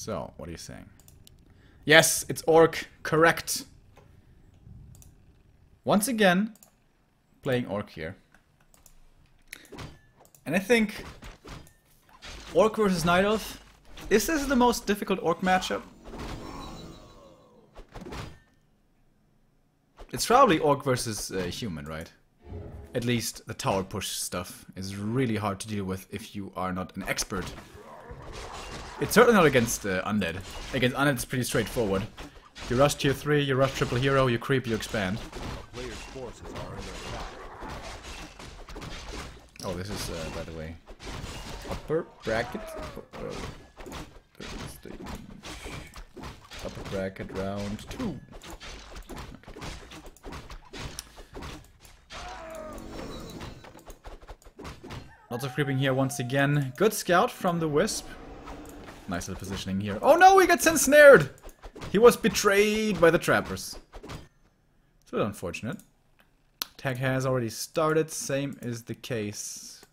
So, what are you saying? Yes, it's Orc. Correct. Once again, playing Orc here. And I think Orc versus Night Elf. Is this the most difficult Orc matchup? It's probably Orc versus Human, right? At least the tower push stuff is really hard to deal with if you are not an expert. It's certainly not against Undead. Against Undead it's pretty straightforward. You rush tier 3, you rush triple hero, you creep, you expand. Oh, this is, by the way, upper bracket. Upper bracket round 2. Lots of creeping here once again. Good scout from the Wisp. Nice little positioning here. Oh no, he gets ensnared! He was betrayed by the trappers. It's a little unfortunate. Tag has already started. Same is the case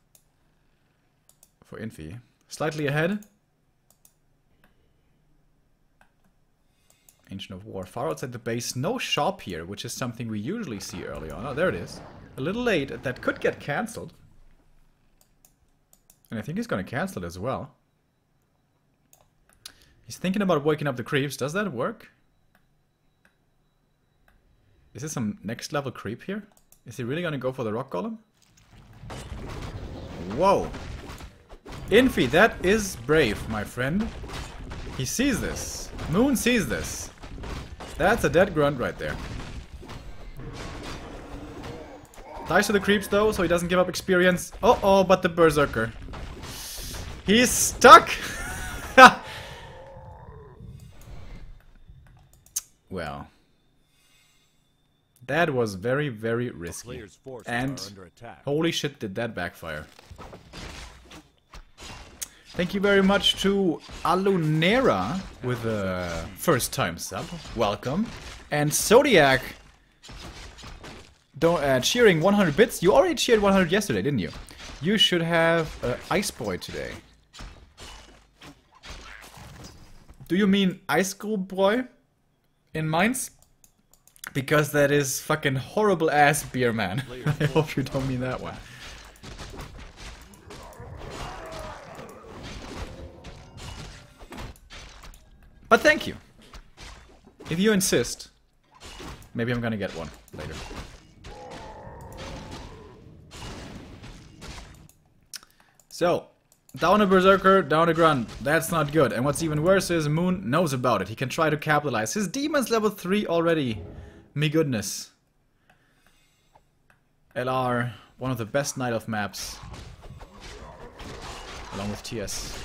for Infi. Slightly ahead. Ancient of War. Far outside the base. No shop here, which is something we usually see early on. Oh, there it is. A little late. That could get cancelled. And I think he's going to cancel it as well. He's thinking about waking up the creeps. Does that work? Is this some next level creep here? Is he really going to go for the rock golem? Whoa. Infi, that is brave, my friend. He sees this. Moon sees this. That's a dead grunt right there. Dies to the creeps though, so he doesn't give up experience. Uh-oh, but the Berserker. He's stuck! Well. That was very, very risky. And holy shit, did that backfire. Thank you very much to Alunera with a first time sub. Welcome. And Zodiac cheering 100 bits. You already cheered 100 yesterday, didn't you? You should have Ice Boy today. Do you mean Ice School Boy in Mainz? Because that is fucking horrible ass beer, man. I hope you don't mean that one. But thank you. If you insist, maybe I'm gonna get one later. So, down a Berserker, down a Grunt. That's not good. And what's even worse is Moon knows about it. He can try to capitalize. His demon's level 3 already. Me goodness. LR, one of the best Night Elf maps. Along with TS.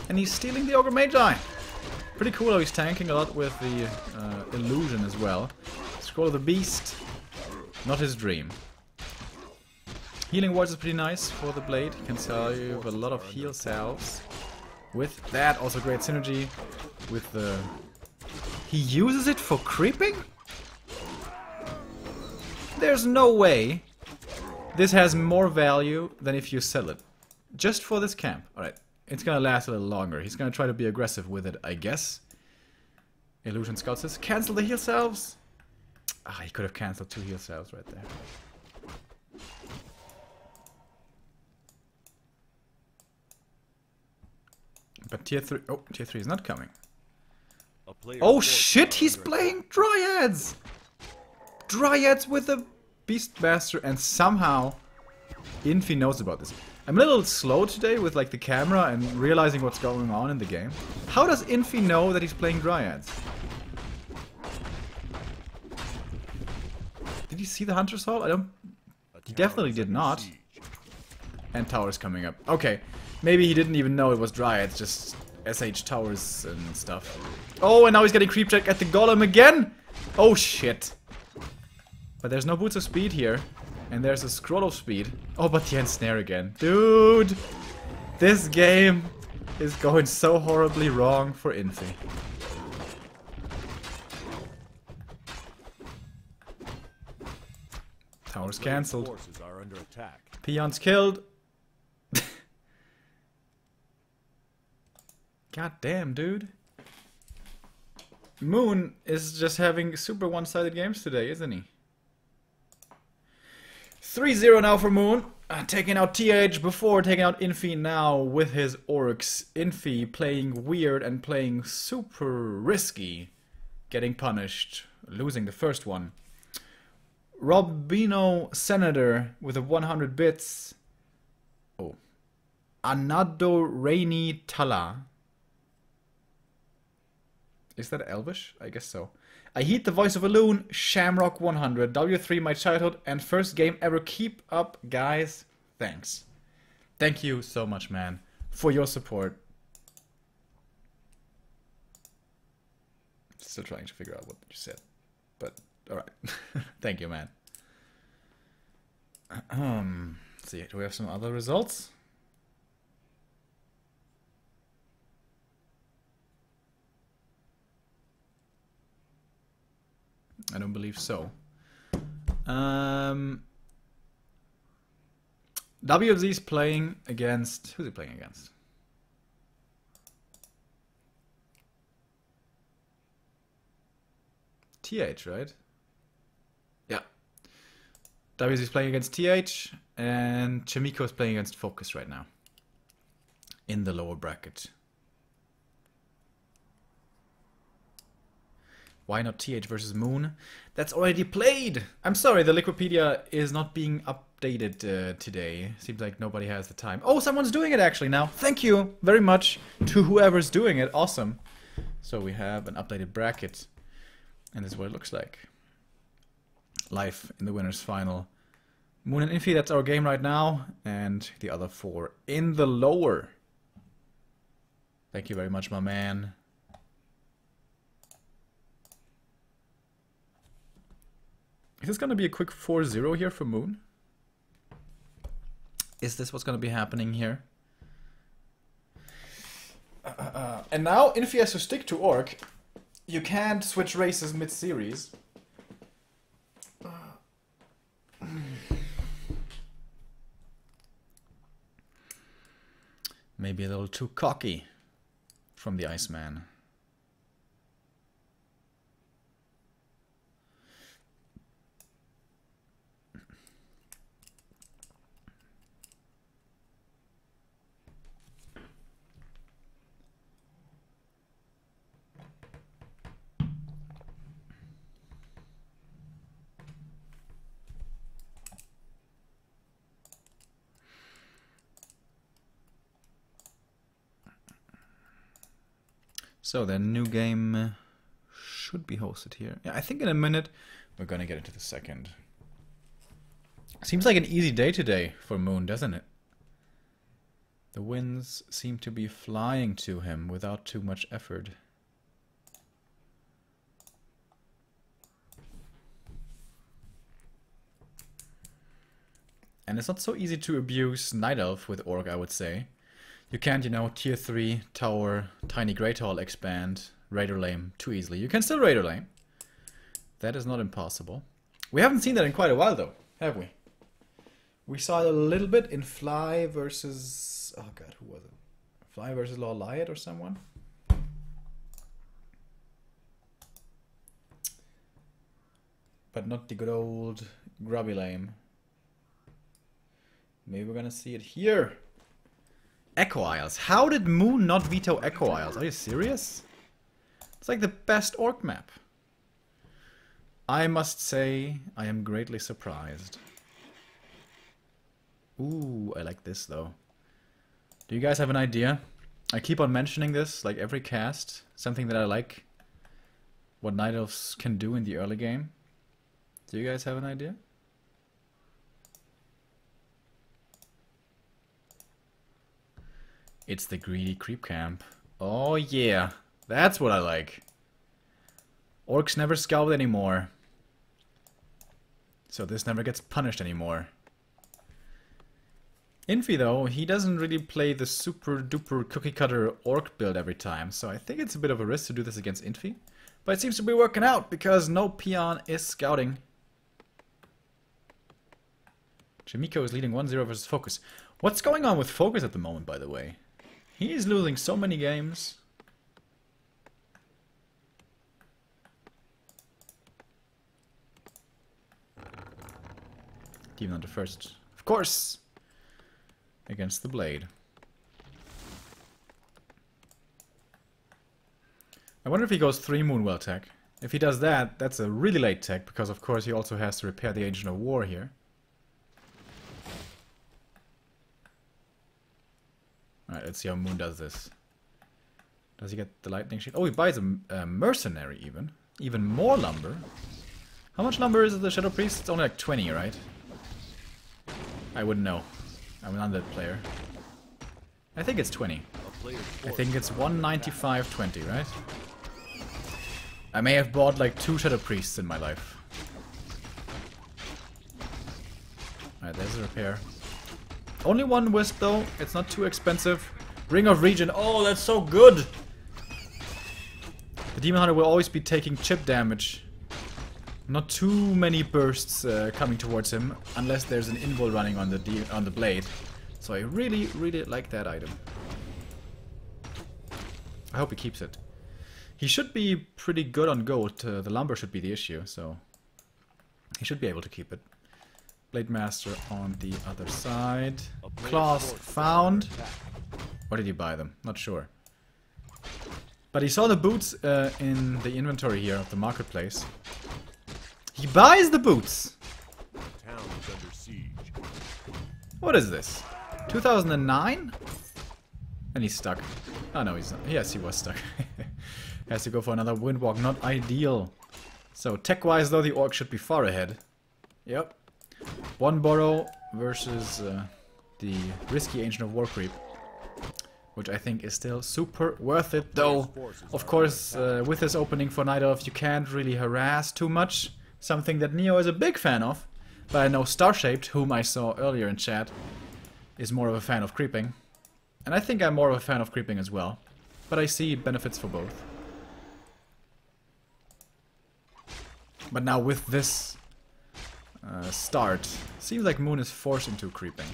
And he's stealing the Ogre Magi. Pretty cool how he's tanking a lot with the illusion as well. Scroll of the Beast. Not his dream. Healing Wards is pretty nice for the blade. He can save a lot of heal salves. With that, also great synergy with the... He uses it for creeping? There's no way this has more value than if you sell it. Just for this camp. Alright, it's gonna last a little longer. He's gonna try to be aggressive with it, I guess. Illusion Scout says, cancel the heal salves! Ah, he could have cancelled 2 heal salves right there. But tier 3... Oh, tier 3 is not coming. Oh shit, he's playing Dryads! Dryads with a Beastmaster, and somehow Infi knows about this. I'm a little slow today with like the camera and realizing what's going on in the game. How does Infi know that he's playing Dryads? Did he see the Hunter's Hall? I don't... He definitely did not. And towers coming up. Okay. Maybe he didn't even know it was Dryads, just SH towers and stuff. Oh, and now he's getting creep check at the golem again! Oh shit. But there's no boots of speed here. And there's a scroll of speed. Oh, but the ensnare again. Dude! This game is going so horribly wrong for Infi. Towers cancelled. Peons killed. God damn, dude. Moon is just having super one-sided games today, isn't he? 3-0 now for Moon. Taking out TH before taking out Infi now with his orcs. Infi playing weird and playing super risky. Getting punished. Losing the first one. Robino Senator with a 100 bits. Oh. Anado Rainy Tala. Is that Elvish? I guess so. I heed the voice of a loon, Shamrock 100, W3 my childhood, and first game ever. Keep up, guys. Thanks. Thank you so much, man, for your support. Still trying to figure out what you said, but alright. Thank you, man. Let's see, do we have some other results? I don't believe so. WFZ's playing against... Who's he playing against? TH, right? Yeah. WFZ's playing against TH, and Chimiko is playing against Focus right now. In the lower bracket. Why not TH versus Moon? That's already played! I'm sorry, the Liquipedia is not being updated today. Seems like nobody has the time. Oh, someone's doing it actually now. Thank you very much to whoever's doing it. Awesome. So we have an updated bracket. And this is what it looks like. Live in the winner's final. Moon and Infi, that's our game right now. And the other four in the lower. Thank you very much, my man. Is this going to be a quick 4-0 here for Moon? Is this what's going to be happening here? And now Infi has to stick to Orc. You can't switch races mid-series. Maybe a little too cocky from the Iceman. So the new game should be hosted here. Yeah, I think in a minute we're gonna get into the second. Seems like an easy day today for Moon, doesn't it? The wins seem to be flying to him without too much effort. And it's not so easy to abuse Night Elf with Orc, I would say. You can't, you know, tier 3, tower, tiny Great Hall expand, Raider Lame too easily. You can still Raider Lame. That is not impossible. We haven't seen that in quite a while though, have we? We saw it a little bit in Fly versus... Oh god, who was it? Fly versus Law Lyot or someone? But not the good old Grubby Lame. Maybe we're gonna see it here. Echo Isles. How did Moon not veto Echo Isles? Are you serious? It's like the best Orc map. I must say, I am greatly surprised. Ooh, I like this though. Do you guys have an idea? I keep on mentioning this, like every cast. Something that I like. What Night Elves can do in the early game. Do you guys have an idea? It's the greedy creep camp. Oh yeah, that's what I like. Orcs never scout anymore. So this never gets punished anymore. Infi though, he doesn't really play the super duper cookie cutter Orc build every time. So I think it's a bit of a risk to do this against Infi. But it seems to be working out because no peon is scouting. Chimiko is leading 1-0 versus Focus. What's going on with Focus at the moment, by the way? He is losing so many games. Demon Hunter first. Of course! Against the blade. I wonder if he goes 3 Moonwell tech. If he does that, that's a really late tech, because of course he also has to repair the Ancient of War here. Alright, let's see how Moon does this. Does he get the lightning shield? Oh, he buys a mercenary even. Even more lumber. How much lumber is it, the Shadow Priest? It's only like 20, right? I wouldn't know. I'm an undead player. I think it's 20. I think it's 195.20, right? I may have bought like 2 Shadow Priests in my life. Alright, there's a repair. Only 1 Wisp though, it's not too expensive. Ring of Regen, oh that's so good! The Demon Hunter will always be taking chip damage. Not too many bursts coming towards him, unless there's an invul running on the blade. So I really, really like that item. I hope he keeps it. He should be pretty good on gold, the lumber should be the issue, so he should be able to keep it. Blade Master on the other side. Claws found. Or did he buy them? Not sure. But he saw the boots in the inventory here of the marketplace. He buys the boots! Town is under siege. What is this? 2009? And he's stuck. Oh no, he's not. Yes, he was stuck. Has to go for another windwalk. Not ideal. So, tech-wise though, the orc should be far ahead. Yep. 1 borrow versus the risky Ancient of War creep. Which I think is still super worth it though. Of course, with this opening for Night Elf, you can't really harass too much. Something that Neo is a big fan of. But I know Starshaped, whom I saw earlier in chat, is more of a fan of creeping. And I think I'm more of a fan of creeping as well. But I see benefits for both. But now with this start, seems like Moon is forced into creeping.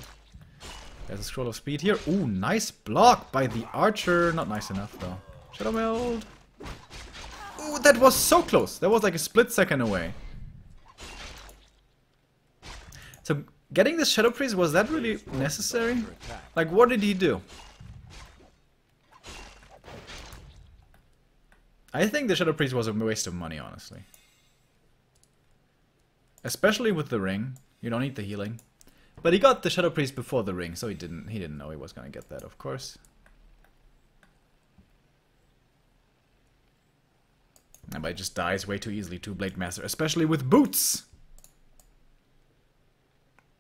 There's a Scroll of Speed here. Ooh, nice block by the archer. Not nice enough though. Shadow Meld. Ooh, that was so close. That was like a split second away. So getting this Shadow Priest, was that really necessary? Like, what did he do? I think the Shadow Priest was a waste of money, honestly. Especially with the ring. You don't need the healing. But he got the Shadow Priest before the ring, so he didn't know he was gonna get that, of course. But he just dies way too easily to Blade Master, especially with boots!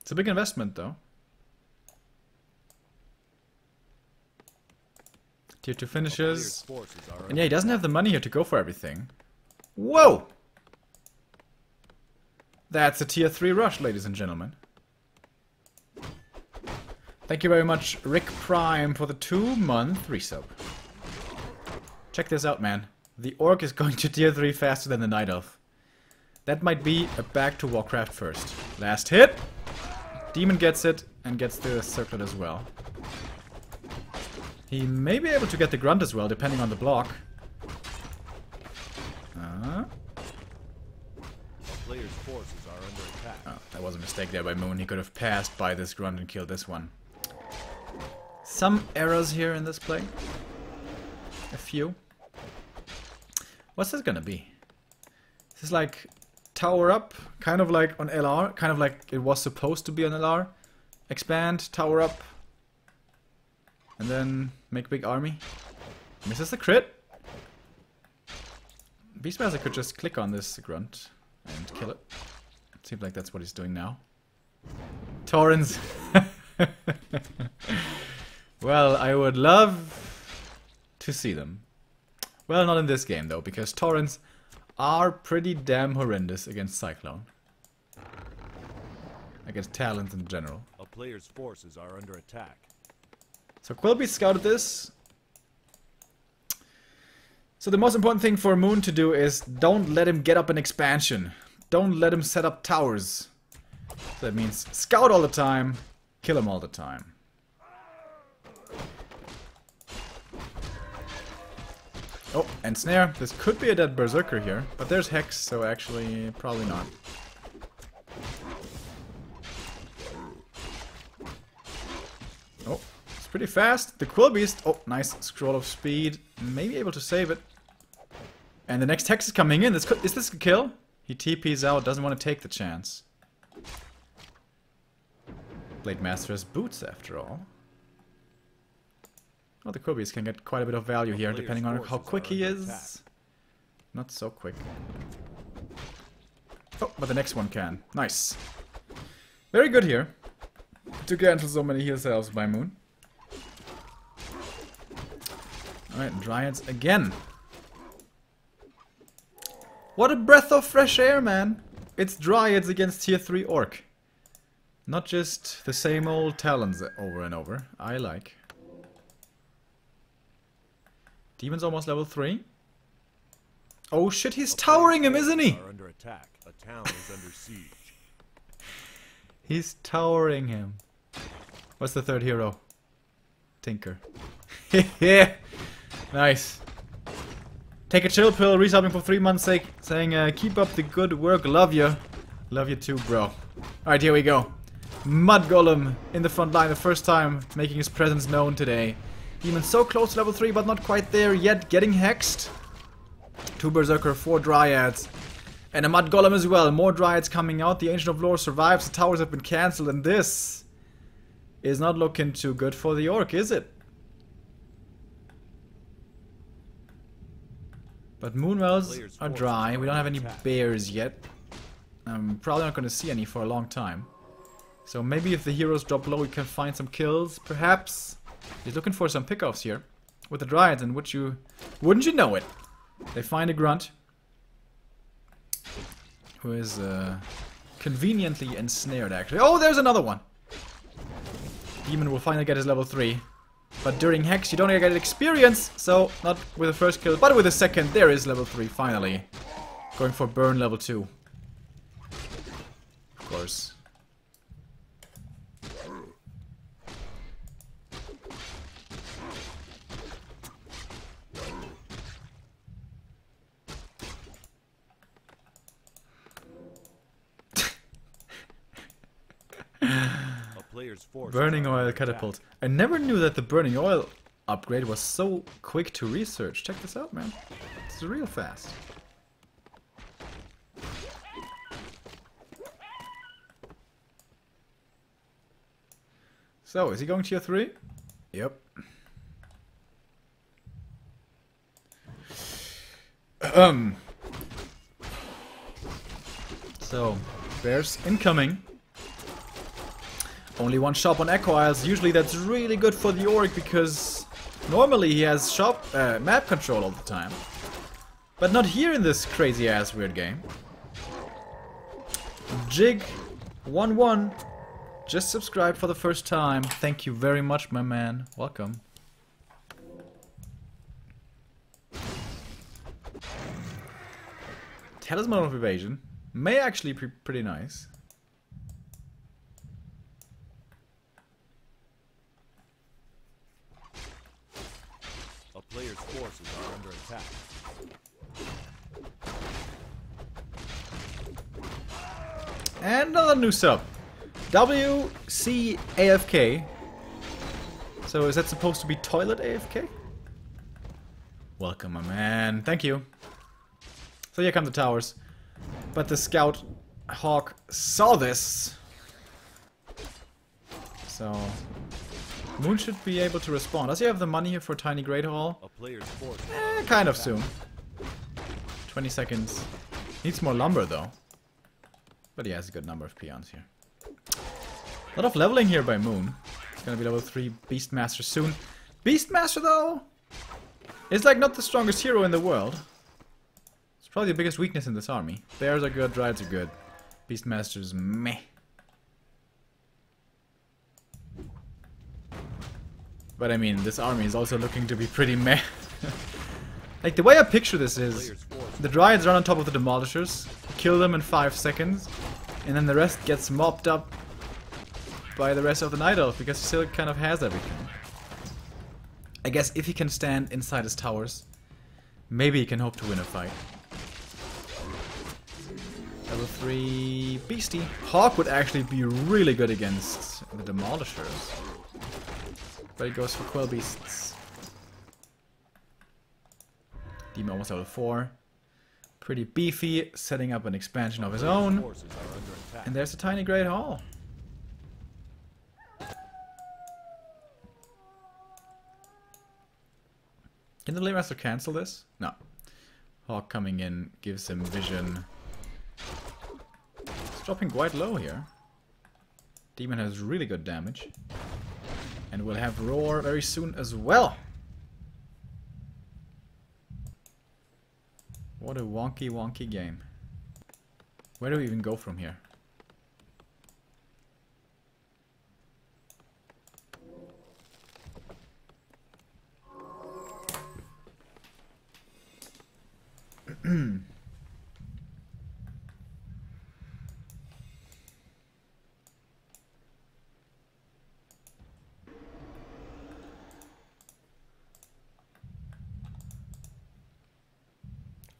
It's a big investment, though. Tier 2 finishes. And yeah, he doesn't have the money here to go for everything. Whoa! That's a tier 3 rush, ladies and gentlemen. Thank you very much, Rick Prime, for the 2-month resub. Check this out, man. The Orc is going to tier 3 faster than the Night Elf. That might be a back to Warcraft first. Last hit! Demon gets it, and gets the Circlet as well. He may be able to get the Grunt as well, depending on the block. Player's forces are under attack. Oh, that was a mistake there by Moon. He could have passed by this Grunt and killed this one. Some errors here in this play. A few. What's this gonna be? This is like tower up, kind of like on LR, kind of like it was supposed to be on LR. Expand, tower up, and then make big army. Misses the crit. Beastmaster could just click on this Grunt and kill it. Seems like that's what he's doing now. Torrents. Well, I would love to see them. Well, not in this game though, because Torrents are pretty damn horrendous against Cyclone. Against Talons in general. A player's forces are under attack. So Quilby scouted this. So the most important thing for Moon to do is don't let him get up an expansion. Don't let him set up towers. So that means scout all the time, kill him all the time. Oh, and Snare. This could be a dead Berserker here, but there's Hex, so actually probably not. Oh, it's pretty fast. The Quill Beast. Oh, nice scroll of speed. Maybe able to save it. And the next Hex is coming in. Is this a kill? He TP's out. Doesn't want to take the chance. Blade Master has boots after all. Well, the Quill Beast can get quite a bit of value here, depending on how quick he is. Not so quick. Oh, but the next one can. Nice. Very good here. To cancel so many heal cells by Moon. Alright, Dryads again. What a breath of fresh air, man. It's Dryads against tier 3 Orc. Not just the same old talents over and over. I like. Demon's almost level 3. Oh shit, he's towering him, isn't he? Are under attack. A town is under siege. He's towering him. What's the third hero? Tinker. Yeah. Nice. Take a chill pill, resubbing for 3 months' sake, saying keep up the good work, love you. Love you too, bro. Alright, here we go. Mud Golem in the front line the first time, making his presence known today. Demon so close to level 3, but not quite there yet, getting hexed. 2 Berserker, 4 Dryads. And a Mud Golem as well. More Dryads coming out. The Ancient of Lore survives. The towers have been cancelled. And this is not looking too good for the Orc, is it? But Moonwells are dry. We don't have any bears yet. I'm probably not going to see any for a long time. So maybe if the heroes drop low, we can find some kills. Perhaps. He's looking for some pickoffs here. With the Dryads. And wouldn't you know it? They find a Grunt. Who is conveniently ensnared, actually. Oh, there's another one! Demon will finally get his level 3. But during Hex, you don't get experience, so not with the first kill, but with the second, there is level 3, finally. Going for burn level 2. Of course. Burning oil catapult. I never knew that the burning oil upgrade was so quick to research. Check this out, man. It's real fast. So, is he going tier 3? Yep. So, bears incoming. Only one shop on Echo Isles. Usually that's really good for the Orc because normally he has map control all the time. But not here in this crazy ass weird game. Jig11 just subscribed for the first time. Thank you very much, my man. Welcome. Talisman of Evasion may actually be pretty nice. Players' forces are under attack. And another new sub. WCAFK. So is that supposed to be toilet AFK? Welcome, my man. Thank you. So here come the towers. But the Scout Hawk saw this. So Moon should be able to respond. Does he have the money here for Tiny Great Hall? Kind of soon. 20 seconds. Needs more lumber though. But he has a good number of peons here. A lot of leveling here by Moon. It's gonna be level 3 Beastmaster soon. Beastmaster though is like not the strongest hero in the world. It's probably the biggest weakness in this army. Bears are good, Dryads are good. Beastmaster's meh. But I mean, this army is also looking to be pretty meh. Like, the way I picture this is, the Dryads run on top of the Demolishers, kill them in 5 seconds, and then the rest gets mopped up by the rest of the Night Elf, because he still kind of has everything. I guess if he can stand inside his towers, maybe he can hope to win a fight. Level 3 Beastie. Hawk would actually be really good against the Demolishers. But he goes for Quill Beasts. Demon almost level 4. Pretty beefy, setting up an expansion of his own. And there's a tiny Great Hall. Can the Blade Master cancel this? No. Hawk coming in gives him vision. It's dropping quite low here. Demon has really good damage. And we'll have Roar very soon as well. What a wonky, wonky game. Where do we even go from here?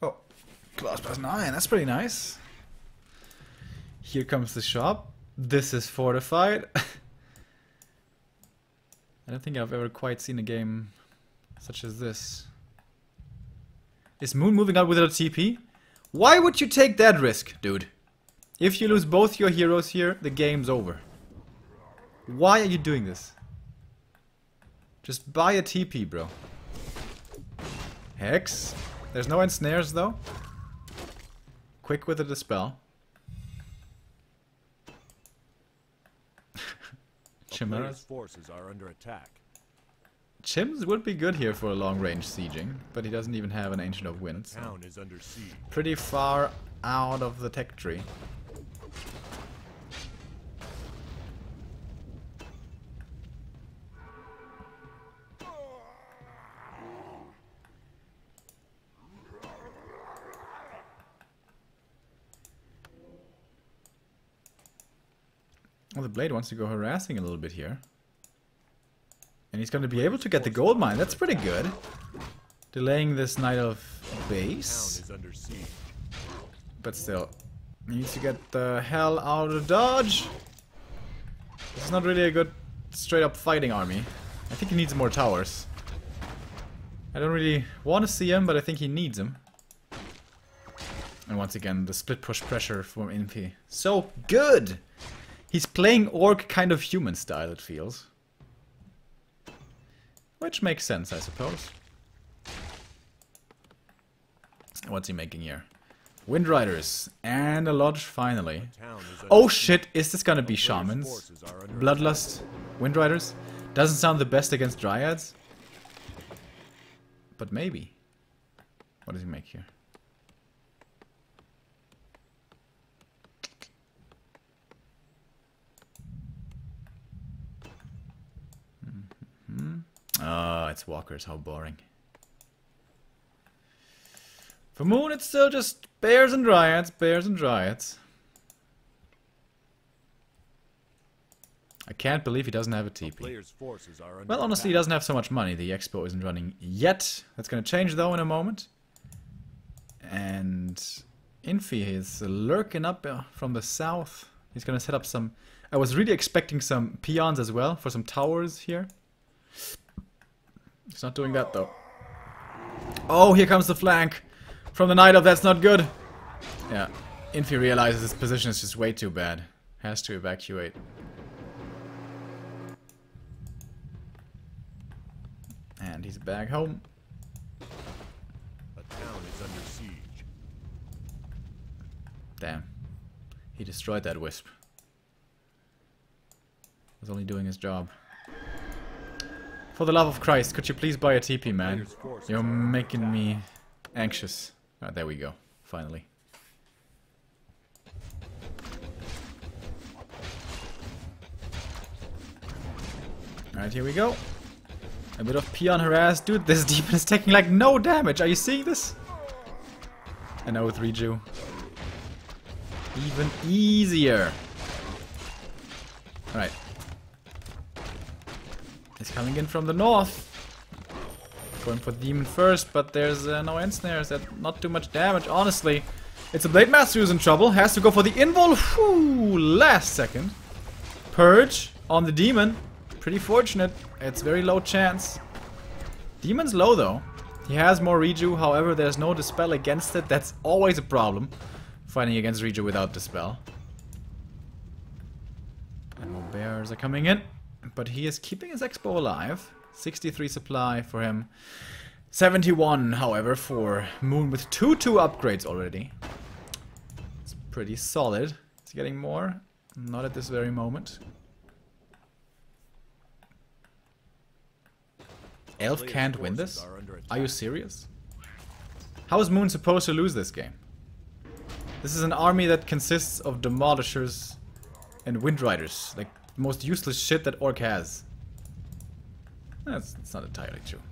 Oh, class +9, that's pretty nice. Here comes the shop. This is fortified. I don't think I've ever quite seen a game such as this. Is Moon moving out without TP? Why would you take that risk, dude? If you lose both your heroes here, the game's over. Why are you doing this? Just buy a TP, bro. Hex. There's no ensnares, though. Quick with the dispel. Chimeras. Forces are under attack. Chims would be good here for a long-range sieging, but he doesn't even have an Ancient of Winds. So Town is under siege. pretty far out of the tech tree. Well, the Blade wants to go harassing a little bit here. And he's going to be able to get the gold mine. That's pretty good. Delaying this Knight of Base. Town is under siege. But still, he needs to get the hell out of Dodge. This is not really a good straight up fighting army. I think he needs more towers. I don't really want to see him, but I think he needs him. And once again, the split push pressure from Infi. So good! He's playing Orc kind of human style, it feels. Which makes sense, I suppose. What's he making here? Wind Riders and a Lodge, finally. Oh shit, is this gonna be Shamans? Bloodlust, Wind Riders? Doesn't sound the best against Dryads. But maybe. What does he make here? Oh, it's walkers, how boring. For Moon, it's still just bears and dryads, bears and dryads. I can't believe he doesn't have a TP. Well, honestly, he doesn't have so much money. The Expo isn't running yet. That's going to change, though, in a moment. And Infi is lurking up from the south. He's going to set up some... I was really expecting some peons as well for some towers here. He's not doing that, though. Oh, here comes the flank from the Knight of. That's not good. Yeah, Infi realizes his position is just way too bad. Has to evacuate. And he's back home. A town is under siege. Damn. He destroyed that Wisp. Was only doing his job. For the love of Christ, could you please buy a TP, man? You're making me anxious. Ah, there we go. Finally. Alright, here we go. A bit of peon harass. Dude, this demon is taking like no damage. Are you seeing this? An O3 Jew. Even easier. Alright. He's coming in from the north. Going for demon first, but there's no end snares. That not too much damage, honestly. It's a Blade Master who's in trouble. Has to go for the invul. Whew, last second. Purge on the demon. pretty fortunate. It's very low chance. Demon's low though. He has more Reju, however there's no Dispel against it. That's always a problem, fighting against Reju without Dispel. And more bears are coming in. But he is keeping his Expo alive. 63 supply for him. 71, however, for Moon with 2/2 upgrades already. It's pretty solid. Is he getting more? Not at this very moment. Elf can't win this? Are you serious? How is Moon supposed to lose this game? This is an army that consists of Demolishers and Windriders. Like, the most useless shit that Orc has. That's not entirely true.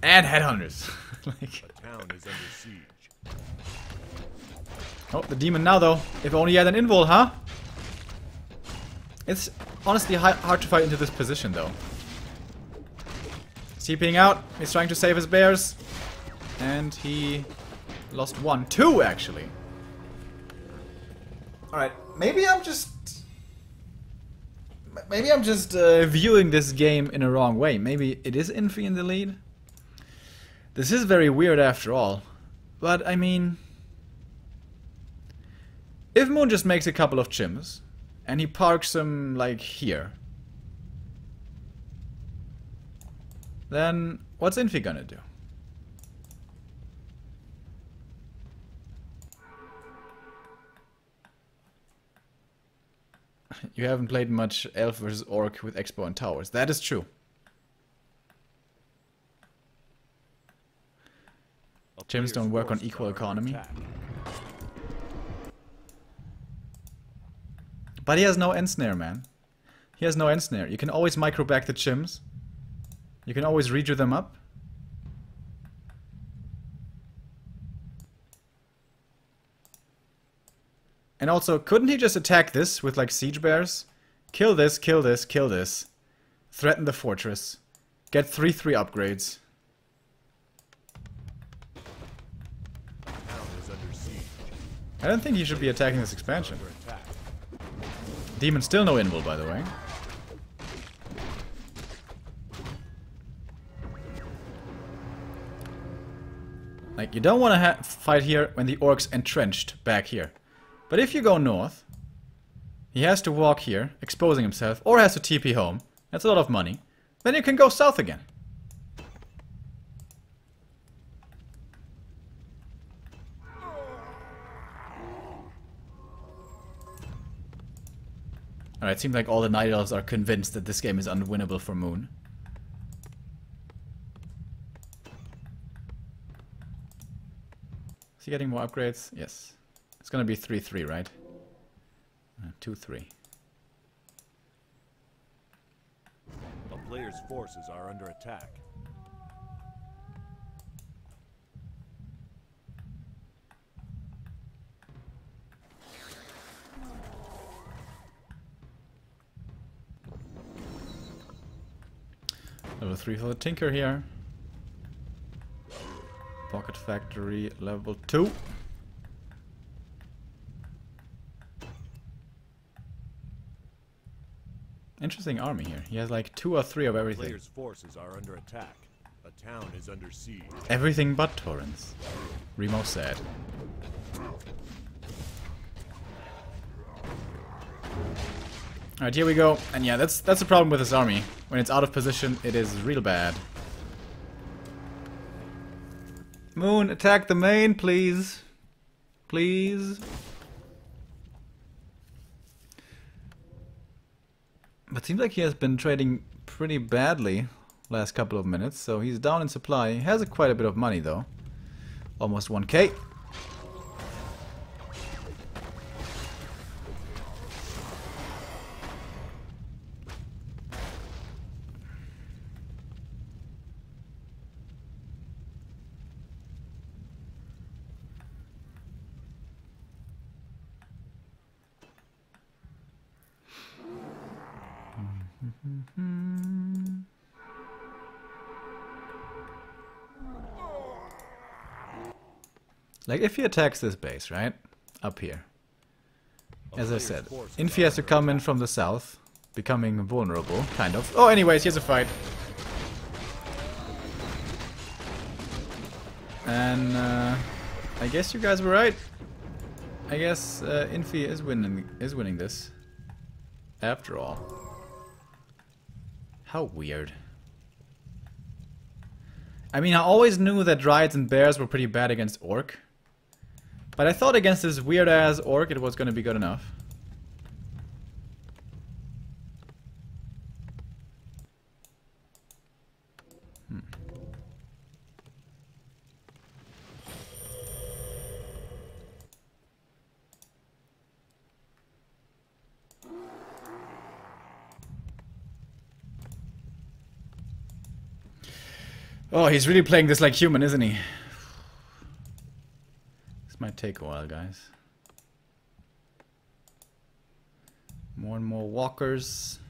And Headhunters. Like, A town is under siege. oh, the demon now though. If only he had an invul, huh? It's honestly hard to fight into this position though. TPing out. He's trying to save his bears. And he lost 2 actually. Alright, maybe I'm just viewing this game in a wrong way. Maybe it is Infi in the lead. This is very weird after all. But I mean, if Moon just makes a couple of chims and he parks them like here, then what's Infi gonna do? You haven't played much Elf versus Orc with Expo and Towers. That is true. Chims don't work on equal economy. But he has no end snare, man. He has no end snare. You can always micro back the chims. You can always redo them up. And also, couldn't he just attack this with like siege bears? Kill this, kill this, kill this. Threaten the fortress. Get 3/3 upgrades. I don't think he should be attacking this expansion. Demon still no invul, by the way. Like, you don't want to fight here when the Orc's entrenched back here. But if you go north, he has to walk here, exposing himself, or has to TP home. That's a lot of money. Then you can go south again. Alright, it seems like all the Night Elves are convinced that this game is unwinnable for Moon. Is he getting more upgrades? Yes. It's gonna be 3/3, right? 2/3. A player's forces are under attack. Level 3 for the Tinker here. Pocket Factory level 2. Interesting army here. He has like 2 or 3 of everything. Player's forces are under attack. A town is under siege. Everything but Torrents. Remo said. Alright, here we go. And yeah, that's the problem with this army. When it's out of position, it is real bad. Moon, attack the main, please. Please. But seems like he has been trading pretty badly last couple of minutes, so he's down in supply. He has quite a bit of money though. Almost 1k. Like, if he attacks this base, right? Up here. As I said, Infi has to come in from the south. becoming vulnerable, kind of. Oh, anyways, here's a fight. And I guess you guys were right. I guess Infi is winning this. After all. How weird. I mean, I always knew that Dryads and Bears were pretty bad against Orc. But I thought against this weird-ass Orc it was gonna be good enough. Oh, he's really playing this like human, isn't he? This might take a while, guys. More and more walkers.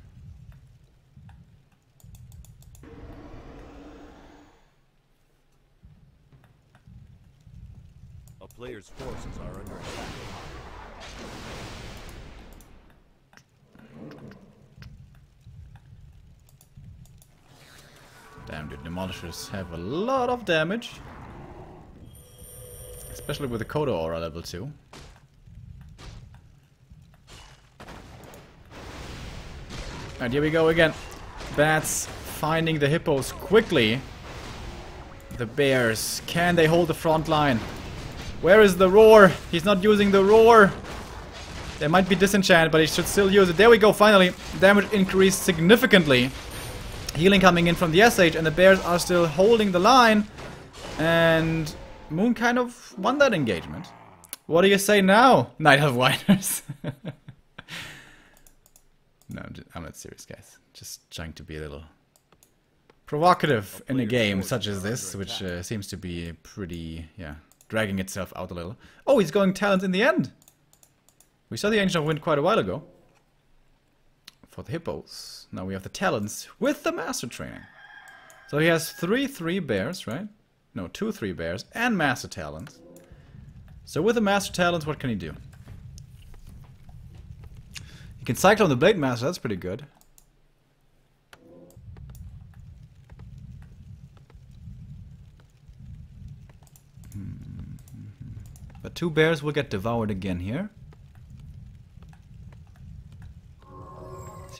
A player's forces are under attack. Damn, dude, Demolishers have a lot of damage. Especially with the Kodo Aura level 2. And here we go again. Bats finding the hippos quickly. The bears, can they hold the front line? Where is the roar? He's not using the roar. They might be disenchanted, but he should still use it. There we go, finally. Damage increased significantly. Healing coming in from the SH, and the bears are still holding the line. And Moon kind of won that engagement. What do you say now, Night of Winders? No, I'm not serious, guys. Just trying to be a little provocative in a game such as this, which seems to be pretty, yeah, dragging itself out a little. Oh, he's going Talons in the end. We saw the Ancient of Wind quite a while ago. For the hippos. Now we have the Talons with the Master Training. So he has 3 bears, right? No, 2 bears and Master Talons. So with the Master Talons, what can he do? He can Cyclone the Blade Master, that's pretty good. But 2 bears will get devoured again here.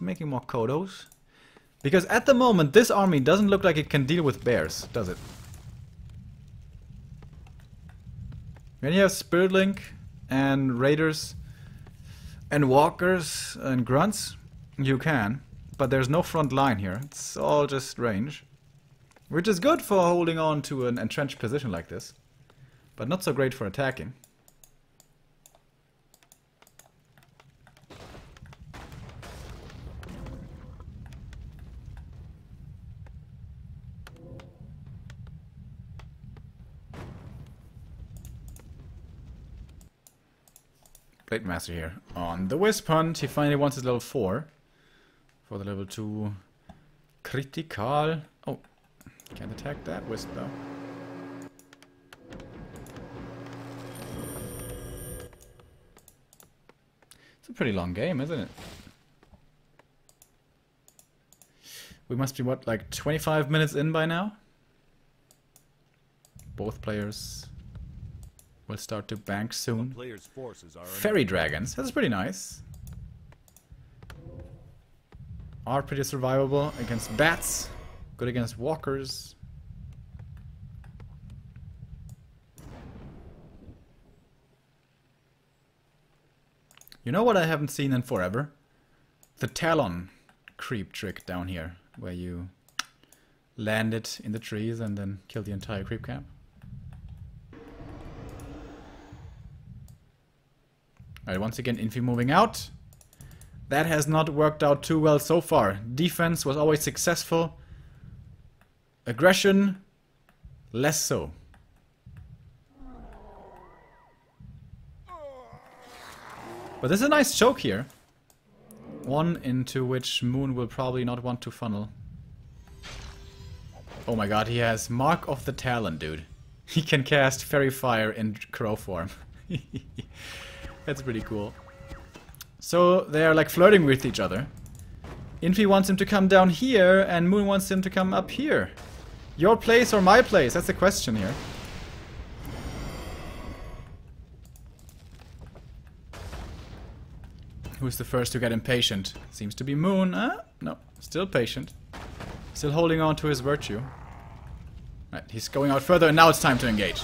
Making more Kodos. Because at the moment this army doesn't look like it can deal with bears, does it? When you have Spirit Link and Raiders and Walkers and Grunts, you can. But there's no front line here. It's all just range. Which is good for holding on to an entrenched position like this. But not so great for attacking. Blade Master here on the Wisp Hunt. He finally wants his level 4 for the level 2 critical. Oh, can't attack that Wisp though. It's a pretty long game, isn't it? We must be, what, like 25 minutes in by now? Both players will start to bank soon. Fairy dragons, that's pretty nice. Are pretty survivable against bats. Good against walkers. You know what I haven't seen in forever? The Talon creep trick down here, where you land it in the trees and then kill the entire creep camp. Alright, once again, Infi moving out. That has not worked out too well so far. Defense was always successful. Aggression, less so. But there's a nice choke here. One into which Moon will probably not want to funnel. Oh my god, he has Mark of the Talon, dude. He can cast Fairy Fire in crow form. That's pretty cool. So they are like flirting with each other. Infi wants him to come down here, and Moon wants him to come up here. Your place or my place? That's the question here. Who's the first to get impatient? Seems to be Moon. No, still patient. Still holding on to his virtue. Right, he's going out further, and now it's time to engage.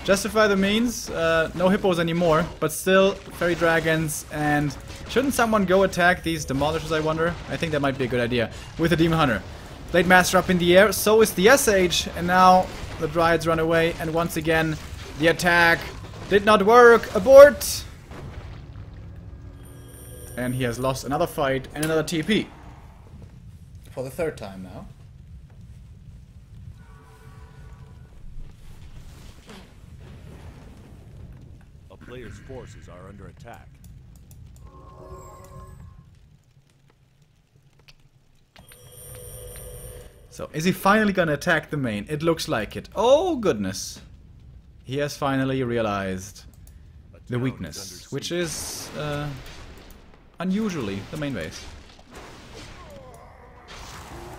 Justify the means. No hippos anymore, but still fairy dragons. And shouldn't someone go attack these demolishers, I wonder? I think that might be a good idea. With the Demon Hunter. Blade Master up in the air, so is the SH. And now the Dryads run away, and once again, the attack did not work. Abort! And he has lost another fight and another TP. For the third time now. A player's forces are under attack. So, is he finally gonna attack the main? It looks like it. Oh, goodness. He has finally realized the weakness, which is unusually the main base.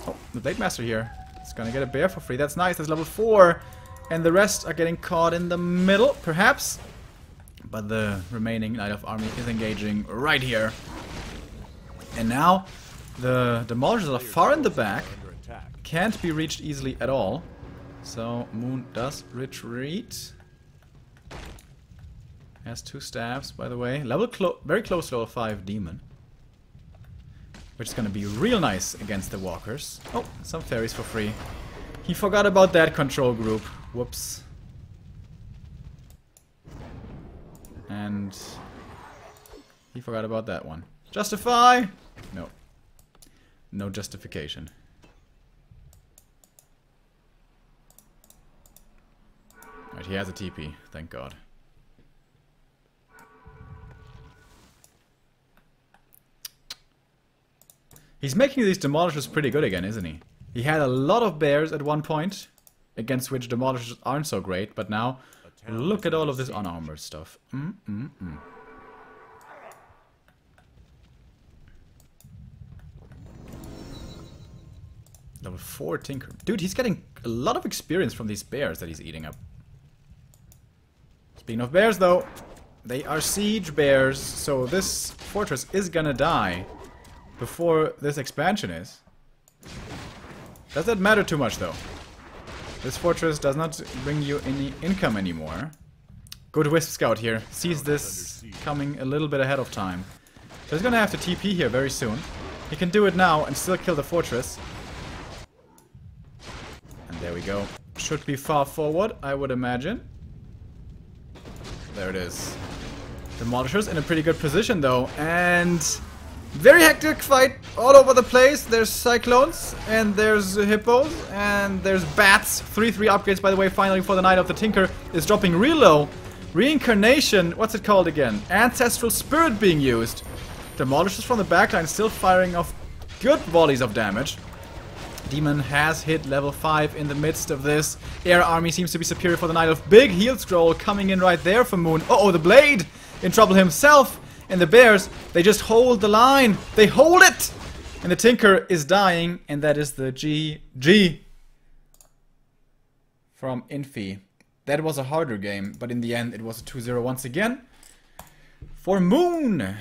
Oh, the Blade Master here. He's gonna get a bear for free. That's nice. That's level 4. And the rest are getting caught in the middle, perhaps. But the remaining Knight of Army is engaging right here. And now the demolishers are far in the back. Can't be reached easily at all. So Moon does retreat. Has 2 staffs, by the way. Very close to level 5 demon. Which is gonna be real nice against the walkers. Oh, some fairies for free. He forgot about that control group. Whoops. And he forgot about that one. Justify? No. No justification. Right, he has a TP, thank God. He's making these demolishers pretty good again, isn't he? He had a lot of bears at one point, against which demolishers aren't so great, but now look at all of this unarmored stuff. Level 4 Tinker. Dude, he's getting a lot of experience from these bears that he's eating up. Speaking of bears, though, they are siege bears, so this fortress is gonna die before this expansion is. Does that matter too much, though? This fortress does not bring you any income anymore. Good Wisp Scout here. Sees this coming a little bit ahead of time. So he's gonna have to TP here very soon. He can do it now and still kill the fortress. And there we go. Should be far forward, I would imagine. There it is. Demolishers in a pretty good position, though. And very hectic fight all over the place. There's cyclones, and there's hippos, and there's bats. 3/3 upgrades, by the way, finally for the Knight of the Tinker is dropping real low. Reincarnation, what's it called again? Ancestral Spirit being used. Demolishers from the backline still firing off good volleys of damage. Demon has hit level 5 in the midst of this. Air Army seems to be superior for the Knight of Big Heal Scroll coming in right there for Moon. Uh-oh, the Blade in trouble himself. And the bears, they just hold the line. They hold it! And the Tinker is dying, and that is the GG from Infi. That was a harder game, but in the end it was a 2-0 once again for Moon.